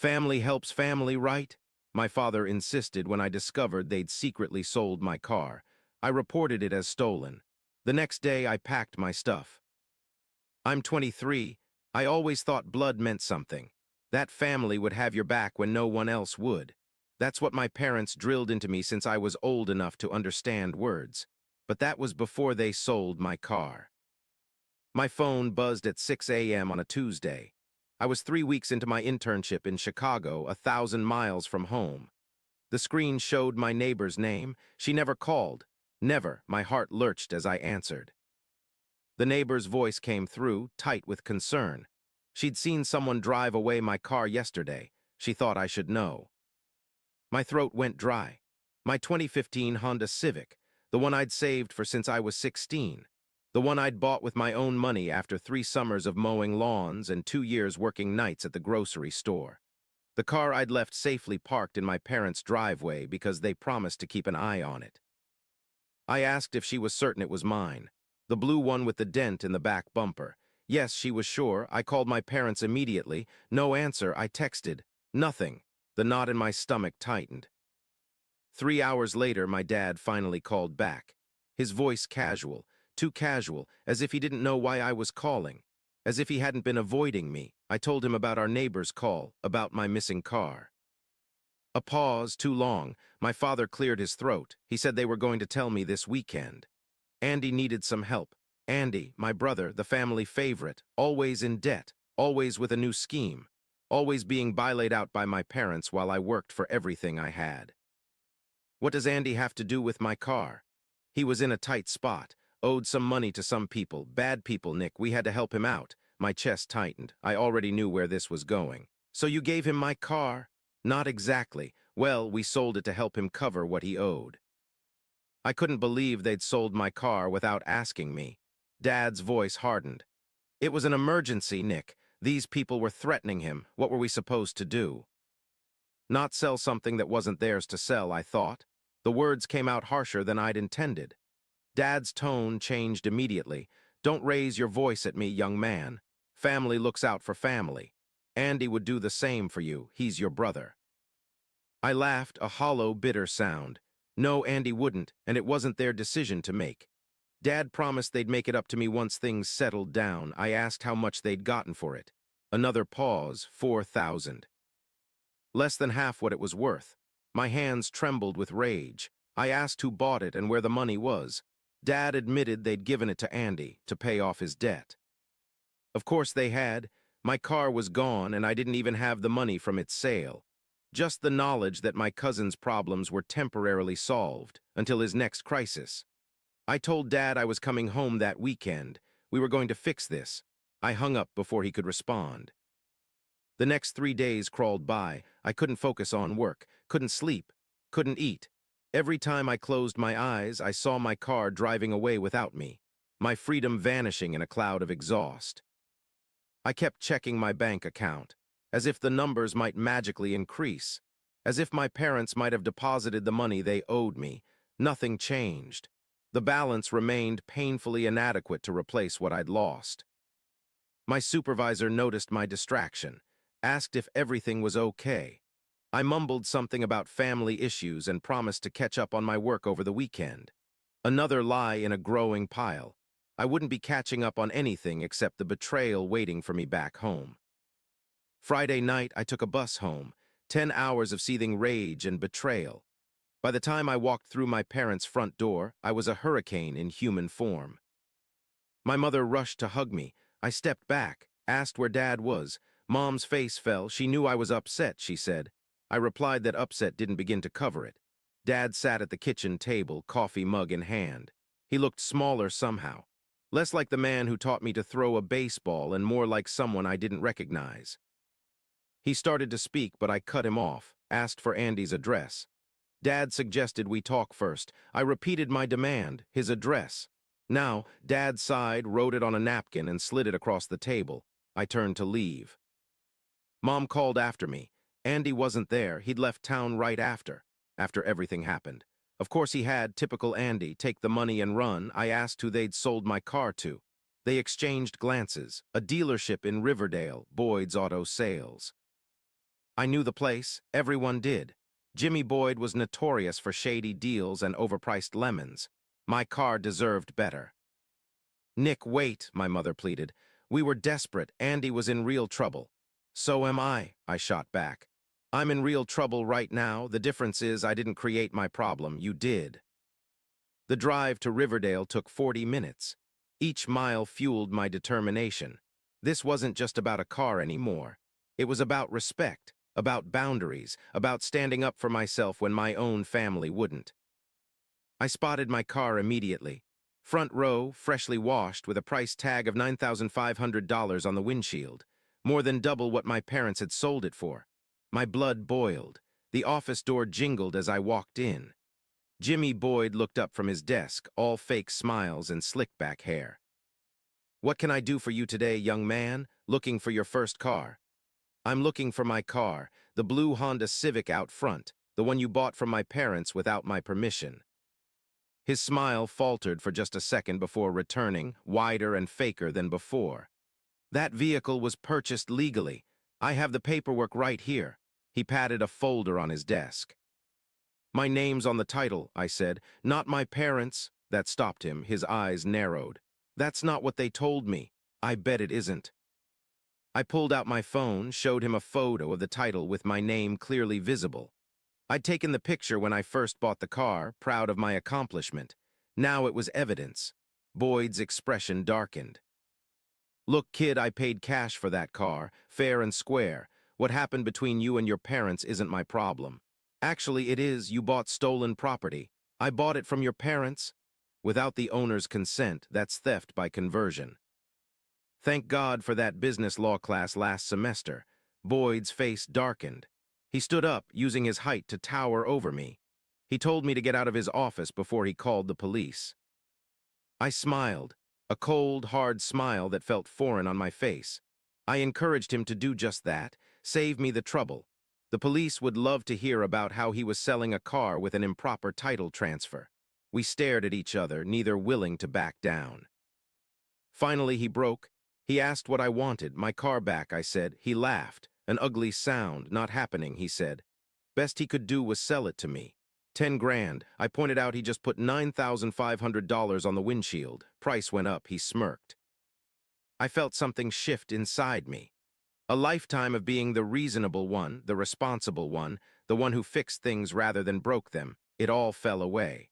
Family helps family, right? My father insisted when I discovered they'd secretly sold my car. I reported it as stolen. The next day, I packed my stuff. I'm 23. I always thought blood meant something. That family would have your back when no one else would. That's what my parents drilled into me since I was old enough to understand words. But that was before they sold my car. My phone buzzed at 6 a.m. on a Tuesday. I was 3 weeks into my internship in Chicago, 1,000 miles from home. The screen showed my neighbor's name. She never called. Never. My heart lurched as I answered. The neighbor's voice came through, tight with concern. She'd seen someone drive away my car yesterday. She thought I should know. My throat went dry. My 2015 Honda Civic, the one I'd saved for since I was 16. The one I'd bought with my own money after 3 summers of mowing lawns and 2 years working nights at the grocery store. The car I'd left safely parked in my parents' driveway because they promised to keep an eye on it. I asked if she was certain it was mine. The blue one with the dent in the back bumper. Yes, she was sure. I called my parents immediately. No answer. I texted. Nothing. The knot in my stomach tightened. 3 hours later, my dad finally called back. His voice casual, too casual, as if he didn't know why I was calling. As if he hadn't been avoiding me. I told him about our neighbor's call, about my missing car. A pause, too long. My father cleared his throat. He said they were going to tell me this weekend. Andy needed some help. Andy, my brother, the family favorite, always in debt, always with a new scheme, always being bailaid out by my parents while I worked for everything I had. What does Andy have to do with my car? He was in a tight spot, owed some money to some people, bad people, Nick. We had to help him out. My chest tightened. I already knew where this was going. So you gave him my car? Not exactly. Well, we sold it to help him cover what he owed. I couldn't believe they'd sold my car without asking me. Dad's voice hardened. It was an emergency, Nick. These people were threatening him. What were we supposed to do? Not sell something that wasn't theirs to sell, I thought. The words came out harsher than I'd intended. Dad's tone changed immediately. Don't raise your voice at me, young man. Family looks out for family. Andy would do the same for you. He's your brother. I laughed, a hollow, bitter sound. No, Andy wouldn't, and it wasn't their decision to make. Dad promised they'd make it up to me once things settled down. I asked how much they'd gotten for it. Another pause, 4,000. Less than half what it was worth. My hands trembled with rage. I asked who bought it and where the money was. Dad admitted they'd given it to Andy to pay off his debt. Of course they had. My car was gone and I didn't even have the money from its sale. Just the knowledge that my cousin's problems were temporarily solved until his next crisis. I told Dad I was coming home that weekend. We were going to fix this. I hung up before he could respond. The next 3 days crawled by. I couldn't focus on work, couldn't sleep, couldn't eat. Every time I closed my eyes, I saw my car driving away without me, my freedom vanishing in a cloud of exhaust. I kept checking my bank account, as if the numbers might magically increase, as if my parents might have deposited the money they owed me. Nothing changed. The balance remained painfully inadequate to replace what I'd lost. My supervisor noticed my distraction, asked if everything was okay. I mumbled something about family issues and promised to catch up on my work over the weekend. Another lie in a growing pile. I wouldn't be catching up on anything except the betrayal waiting for me back home. Friday night, I took a bus home, 10 hours of seething rage and betrayal. By the time I walked through my parents' front door, I was a hurricane in human form. My mother rushed to hug me. I stepped back, asked where Dad was. Mom's face fell. She knew I was upset, she said. I replied that upset didn't begin to cover it. Dad sat at the kitchen table, coffee mug in hand. He looked smaller somehow. Less like the man who taught me to throw a baseball and more like someone I didn't recognize. He started to speak, but I cut him off, asked for Andy's address. Dad suggested we talk first. I repeated my demand, his address. Now, Dad sighed, wrote it on a napkin, and slid it across the table. I turned to leave. Mom called after me. Andy wasn't there. He'd left town right after everything happened. Of course he had, typical Andy, take the money and run. I asked who they'd sold my car to. They exchanged glances. A dealership in Riverdale, Boyd's Auto Sales. I knew the place, everyone did. Jimmy Boyd was notorious for shady deals and overpriced lemons. My car deserved better. Nick, wait, my mother pleaded. We were desperate. Andy was in real trouble. So am I shot back. I'm in real trouble right now. The difference is I didn't create my problem. You did. The drive to Riverdale took 40 minutes. Each mile fueled my determination. This wasn't just about a car anymore. It was about respect, about boundaries, about standing up for myself when my own family wouldn't. I spotted my car immediately. Front row, freshly washed, with a price tag of $9,500 on the windshield, more than double what my parents had sold it for. My blood boiled. The office door jingled as I walked in. Jimmy Boyd looked up from his desk, all fake smiles and slick-back hair. What can I do for you today, young man? Looking for your first car? I'm looking for my car, the blue Honda Civic out front, the one you bought from my parents without my permission. His smile faltered for just a second before returning, wider and faker than before. That vehicle was purchased legally. I have the paperwork right here. He patted a folder on his desk. My name's on the title, I said. Not my parents. That stopped him, his eyes narrowed. That's not what they told me. I bet it isn't. I pulled out my phone, showed him a photo of the title with my name clearly visible. I'd taken the picture when I first bought the car, proud of my accomplishment. Now it was evidence. Boyd's expression darkened. Look, kid, I paid cash for that car, fair and square. What happened between you and your parents isn't my problem. Actually, it is. You bought stolen property. I bought it from your parents. Without the owner's consent, that's theft by conversion. Thank God for that business law class last semester. Boyd's face darkened. He stood up, using his height to tower over me. He told me to get out of his office before he called the police. I smiled, a cold, hard smile that felt foreign on my face. I encouraged him to do just that, save me the trouble. The police would love to hear about how he was selling a car with an improper title transfer. We stared at each other, neither willing to back down. Finally, he broke. He asked what I wanted. My car back, I said. He laughed. An ugly sound. Not happening, he said. Best he could do was sell it to me. 10 grand. I pointed out he just put $9,500 on the windshield. Price went up. He smirked. I felt something shift inside me. A lifetime of being the reasonable one, the responsible one, the one who fixed things rather than broke them. It all fell away.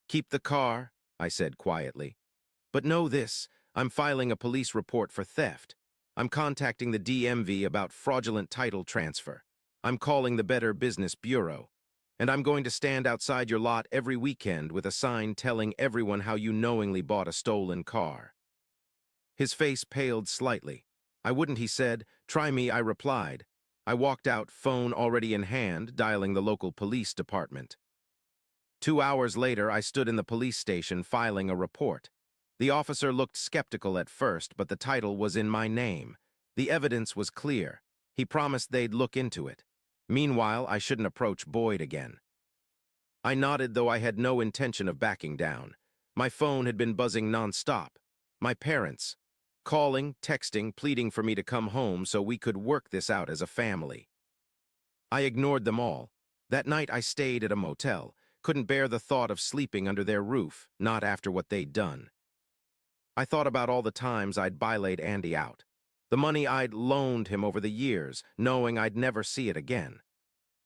Keep the car, I said quietly. But know this, I'm filing a police report for theft. I'm contacting the DMV about fraudulent title transfer. I'm calling the Better Business Bureau. And I'm going to stand outside your lot every weekend with a sign telling everyone how you knowingly bought a stolen car. His face paled slightly. I wouldn't, he said. Try me, I replied. I walked out, phone already in hand, dialing the local police department. 2 hours later, I stood in the police station filing a report. The officer looked skeptical at first, but the title was in my name. The evidence was clear. He promised they'd look into it. Meanwhile, I shouldn't approach Boyd again. I nodded, though I had no intention of backing down. My phone had been buzzing nonstop. My parents, calling, texting, pleading for me to come home so we could work this out as a family. I ignored them all. That night I stayed at a motel, couldn't bear the thought of sleeping under their roof, not after what they'd done. I thought about all the times I'd buylaid Andy out, the money I'd loaned him over the years, knowing I'd never see it again,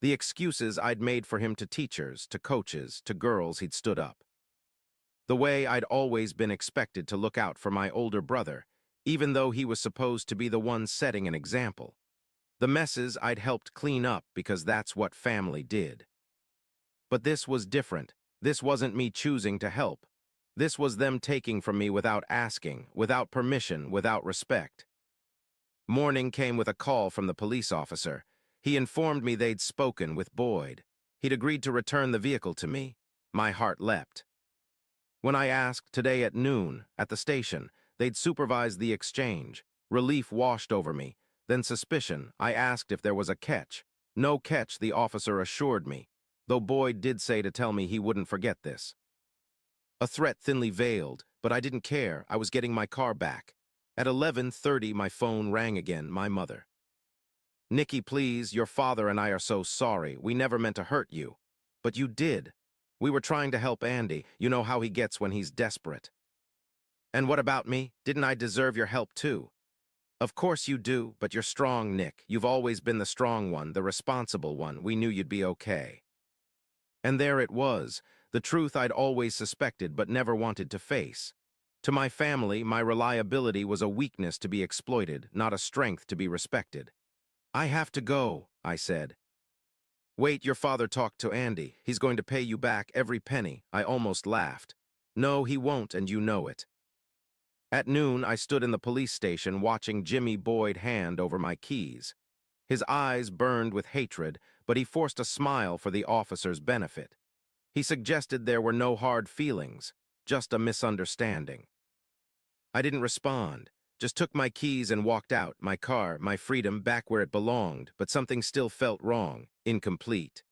the excuses I'd made for him to teachers, to coaches, to girls he'd stood up, the way I'd always been expected to look out for my older brother, even though he was supposed to be the one setting an example, the messes I'd helped clean up because that's what family did. But this was different. This wasn't me choosing to help. This was them taking from me without asking, without permission, without respect. Morning came with a call from the police officer. He informed me they'd spoken with Boyd. He'd agreed to return the vehicle to me. My heart leapt. When I asked today at noon, at the station, they'd supervised the exchange. Relief washed over me. Then suspicion. I asked if there was a catch. No catch, the officer assured me, though Boyd did say to tell me he wouldn't forget this. A threat thinly veiled, but I didn't care. I was getting my car back. At 11:30, my phone rang again, my mother. Nikki, please, your father and I are so sorry. We never meant to hurt you. But you did. We were trying to help Andy. You know how he gets when he's desperate. And what about me? Didn't I deserve your help too? Of course you do, but you're strong, Nick. You've always been the strong one, the responsible one. We knew you'd be okay. And there it was, the truth I'd always suspected but never wanted to face. To my family, my reliability was a weakness to be exploited, not a strength to be respected. I have to go, I said. Wait, your father talked to Andy. He's going to pay you back every penny. I almost laughed. No, he won't, and you know it. At noon, I stood in the police station watching Jimmy Boyd hand over my keys. His eyes burned with hatred, but he forced a smile for the officer's benefit. He suggested there were no hard feelings, just a misunderstanding. I didn't respond, just took my keys and walked out, my car, my freedom, back where it belonged, but something still felt wrong, incomplete.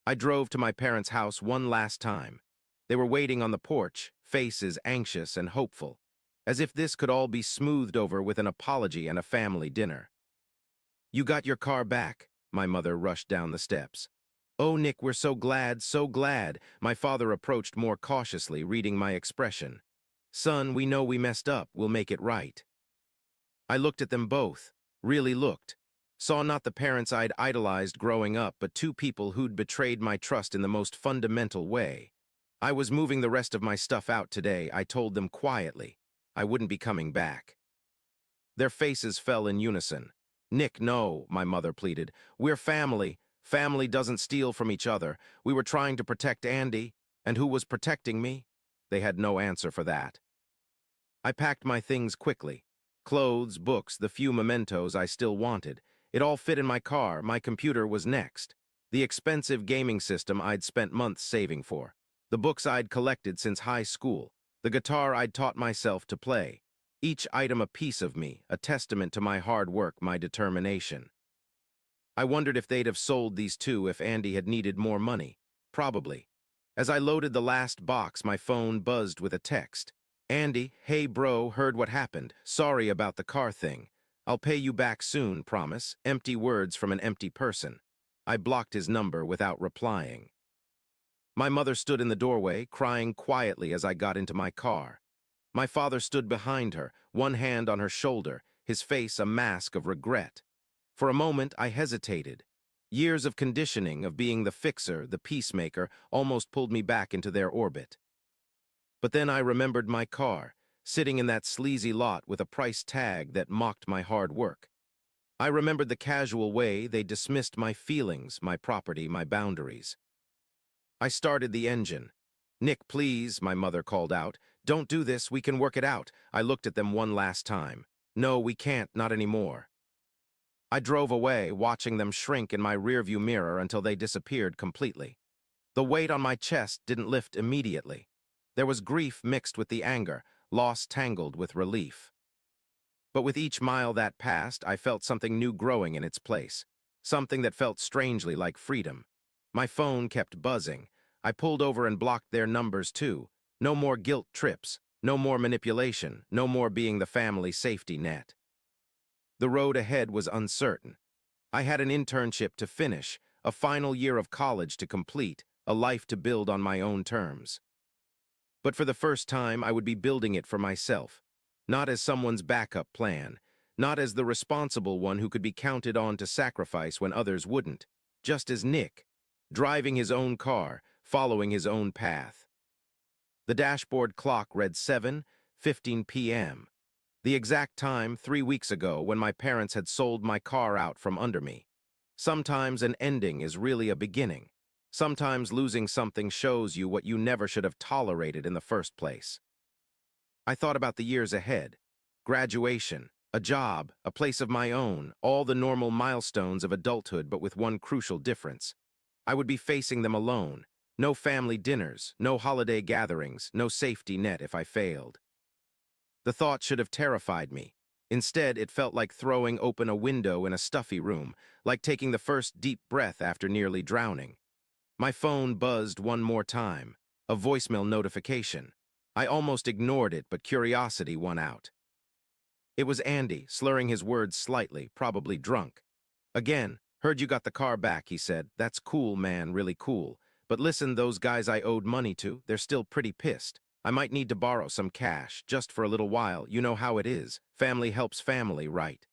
I drove to my parents' house one last time. They were waiting on the porch, faces anxious and hopeful, as if this could all be smoothed over with an apology and a family dinner. You got your car back, my mother rushed down the steps. Oh, Nick, we're so glad, so glad. My father approached more cautiously, reading my expression. Son, we know we messed up, we'll make it right. I looked at them both, really looked. Saw not the parents I'd idolized growing up, but two people who'd betrayed my trust in the most fundamental way. I was moving the rest of my stuff out today, I told them quietly. I wouldn't be coming back. Their faces fell in unison. Nick, no, my mother pleaded. We're family. Family doesn't steal from each other. We were trying to protect Andy. And who was protecting me? They had no answer for that. I packed my things quickly. Clothes, books, the few mementos I still wanted. It all fit in my car. My computer was next. The expensive gaming system I'd spent months saving for. The books I'd collected since high school. The guitar I'd taught myself to play. Each item a piece of me, a testament to my hard work, my determination. I wondered if they'd have sold these two if Andy had needed more money. Probably. As I loaded the last box, my phone buzzed with a text. Andy, hey bro, heard what happened. Sorry about the car thing. I'll pay you back soon, promise. Empty words from an empty person. I blocked his number without replying. My mother stood in the doorway, crying quietly as I got into my car. My father stood behind her, one hand on her shoulder, his face a mask of regret. For a moment, I hesitated. Years of conditioning, of being the fixer, the peacemaker, almost pulled me back into their orbit. But then I remembered my car, sitting in that sleazy lot with a price tag that mocked my hard work. I remembered the casual way they dismissed my feelings, my property, my boundaries. I started the engine. Nick, please, my mother called out. Don't do this, we can work it out. I looked at them one last time. No, we can't, not anymore. I drove away, watching them shrink in my rearview mirror until they disappeared completely. The weight on my chest didn't lift immediately. There was grief mixed with the anger, loss tangled with relief. But with each mile that passed, I felt something new growing in its place, something that felt strangely like freedom. My phone kept buzzing. I pulled over and blocked their numbers too. No more guilt trips, no more manipulation, no more being the family safety net. The road ahead was uncertain. I had an internship to finish, a final year of college to complete, a life to build on my own terms. But for the first time, I would be building it for myself, not as someone's backup plan, not as the responsible one who could be counted on to sacrifice when others wouldn't, just as Nick, driving his own car, following his own path. The dashboard clock read 7:15 p.m., the exact time 3 weeks ago when my parents had sold my car out from under me. Sometimes an ending is really a beginning. Sometimes losing something shows you what you never should have tolerated in the first place. I thought about the years ahead. Graduation, a job, a place of my own, all the normal milestones of adulthood, but with one crucial difference. I would be facing them alone. No family dinners, no holiday gatherings, no safety net if I failed. The thought should have terrified me. Instead, it felt like throwing open a window in a stuffy room, like taking the first deep breath after nearly drowning. My phone buzzed one more time, a voicemail notification. I almost ignored it, but curiosity won out. It was Andy, slurring his words slightly, probably drunk. Again, heard you got the car back, he said. That's cool, man, really cool. But listen, those guys I owed money to, they're still pretty pissed. I might need to borrow some cash, just for a little while. You know how it is. Family helps family, right?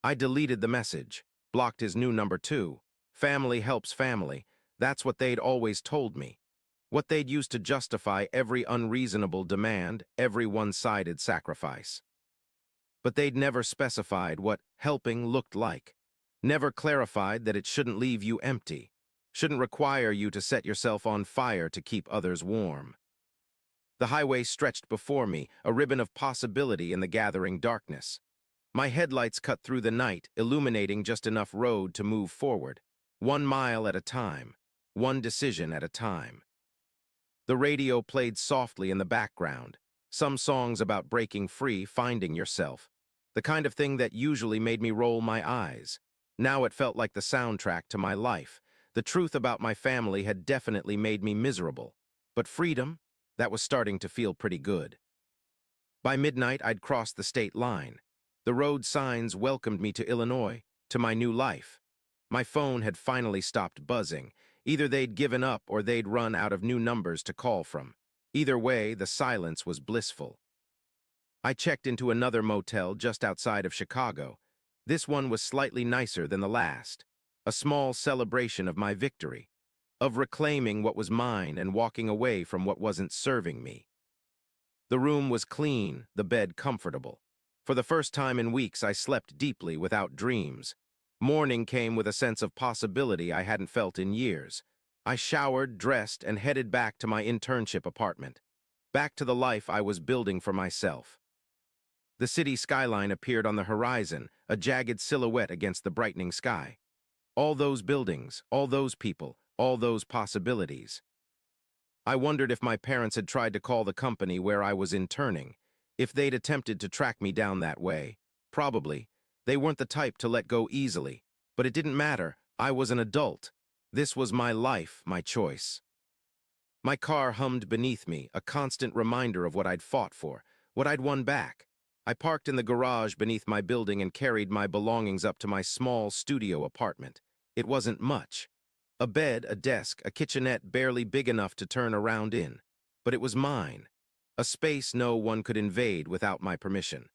I deleted the message, blocked his new number too. Family helps family. That's what they'd always told me. What they'd used to justify every unreasonable demand, every one-sided sacrifice. But they'd never specified what helping looked like. Never clarified that it shouldn't leave you empty, shouldn't require you to set yourself on fire to keep others warm. The highway stretched before me, a ribbon of possibility in the gathering darkness. My headlights cut through the night, illuminating just enough road to move forward, 1 mile at a time, one decision at a time. The radio played softly in the background, some songs about breaking free, finding yourself, the kind of thing that usually made me roll my eyes. Now it felt like the soundtrack to my life. The truth about my family had definitely made me miserable, but freedom, that was starting to feel pretty good. By midnight, I'd crossed the state line. The road signs welcomed me to Illinois, to my new life. My phone had finally stopped buzzing. Either they'd given up or they'd run out of new numbers to call from. Either way, the silence was blissful. I checked into another motel just outside of Chicago. This one was slightly nicer than the last, a small celebration of my victory, of reclaiming what was mine and walking away from what wasn't serving me. The room was clean, the bed comfortable. For the first time in weeks, I slept deeply without dreams. Morning came with a sense of possibility I hadn't felt in years. I showered, dressed, and headed back to my internship apartment, back to the life I was building for myself. The city skyline appeared on the horizon, a jagged silhouette against the brightening sky. All those buildings, all those people, all those possibilities. I wondered if my parents had tried to call the company where I was interning, if they'd attempted to track me down that way. Probably. They weren't the type to let go easily, but it didn't matter. I was an adult. This was my life, my choice. My car hummed beneath me, a constant reminder of what I'd fought for, what I'd won back. I parked in the garage beneath my building and carried my belongings up to my small studio apartment. It wasn't much. A bed, a desk, a kitchenette barely big enough to turn around in. But it was mine. A space no one could invade without my permission.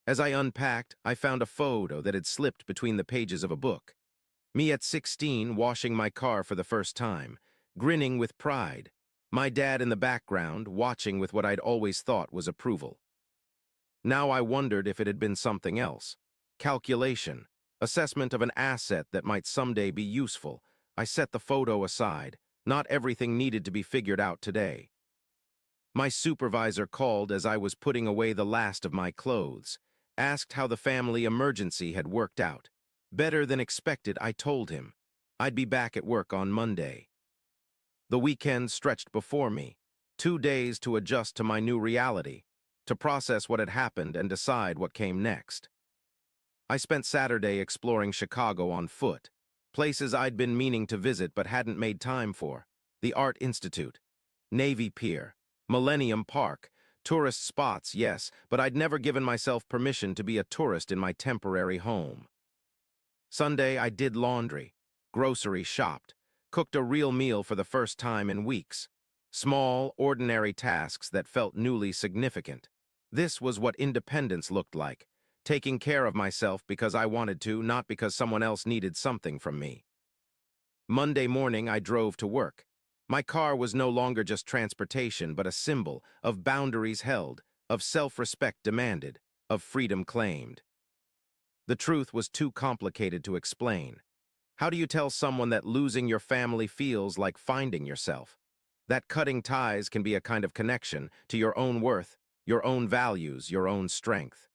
As I unpacked, I found a photo that had slipped between the pages of a book. Me at 16, washing my car for the first time, grinning with pride. My dad in the background, watching with what I'd always thought was approval. Now I wondered if it had been something else. Calculation, assessment of an asset that might someday be useful. I set the photo aside. Not everything needed to be figured out today. My supervisor called as I was putting away the last of my clothes, asked how the family emergency had worked out. Better than expected, I told him. I'd be back at work on Monday. The weekend stretched before me, 2 days to adjust to my new reality, to process what had happened and decide what came next. I spent Saturday exploring Chicago on foot, places I'd been meaning to visit but hadn't made time for. The Art Institute, Navy Pier, Millennium Park, tourist spots, yes, but I'd never given myself permission to be a tourist in my temporary home. Sunday, I did laundry, grocery shopped, cooked a real meal for the first time in weeks. Small, ordinary tasks that felt newly significant. This was what independence looked like, taking care of myself because I wanted to, not because someone else needed something from me. Monday morning, I drove to work. My car was no longer just transportation, but a symbol of boundaries held, of self-respect demanded, of freedom claimed. The truth was too complicated to explain. How do you tell someone that losing your family feels like finding yourself? That cutting ties can be a kind of connection to your own worth, your own values, your own strength.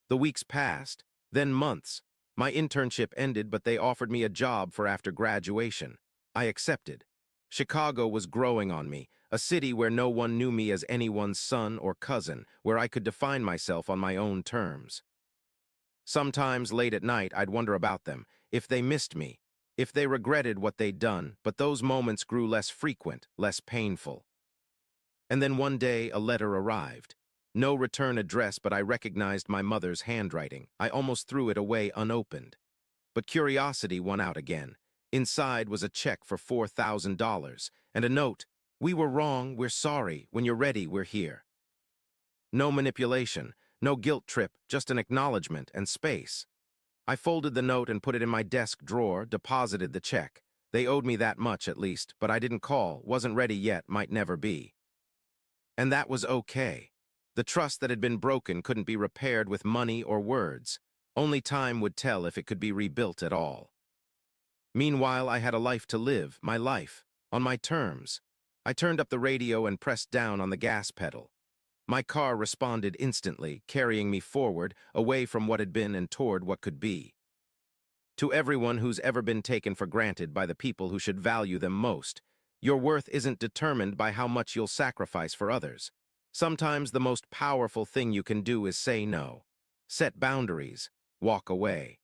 The weeks passed, then months. My internship ended, but they offered me a job for after graduation. I accepted. Chicago was growing on me, a city where no one knew me as anyone's son or cousin, where I could define myself on my own terms. Sometimes late at night, I'd wonder about them, if they missed me, if they regretted what they'd done, but those moments grew less frequent, less painful. And then one day, a letter arrived. No return address, but I recognized my mother's handwriting. I almost threw it away unopened. but curiosity won out again. Inside was a check for $4,000 and a note, "We were wrong, we're sorry. When you're ready, we're here." No manipulation, no guilt trip, just an acknowledgement and space. I folded the note and put it in my desk drawer, deposited the check. They owed me that much at least, but I didn't call, wasn't ready yet, might never be. And that was okay. The trust that had been broken couldn't be repaired with money or words. Only time would tell if it could be rebuilt at all. Meanwhile, I had a life to live, my life, on my terms. I turned up the radio and pressed down on the gas pedal. My car responded instantly, carrying me forward, away from what had been and toward what could be. To everyone who's ever been taken for granted by the people who should value them most, your worth isn't determined by how much you'll sacrifice for others. Sometimes the most powerful thing you can do is say no. Set boundaries. Walk away.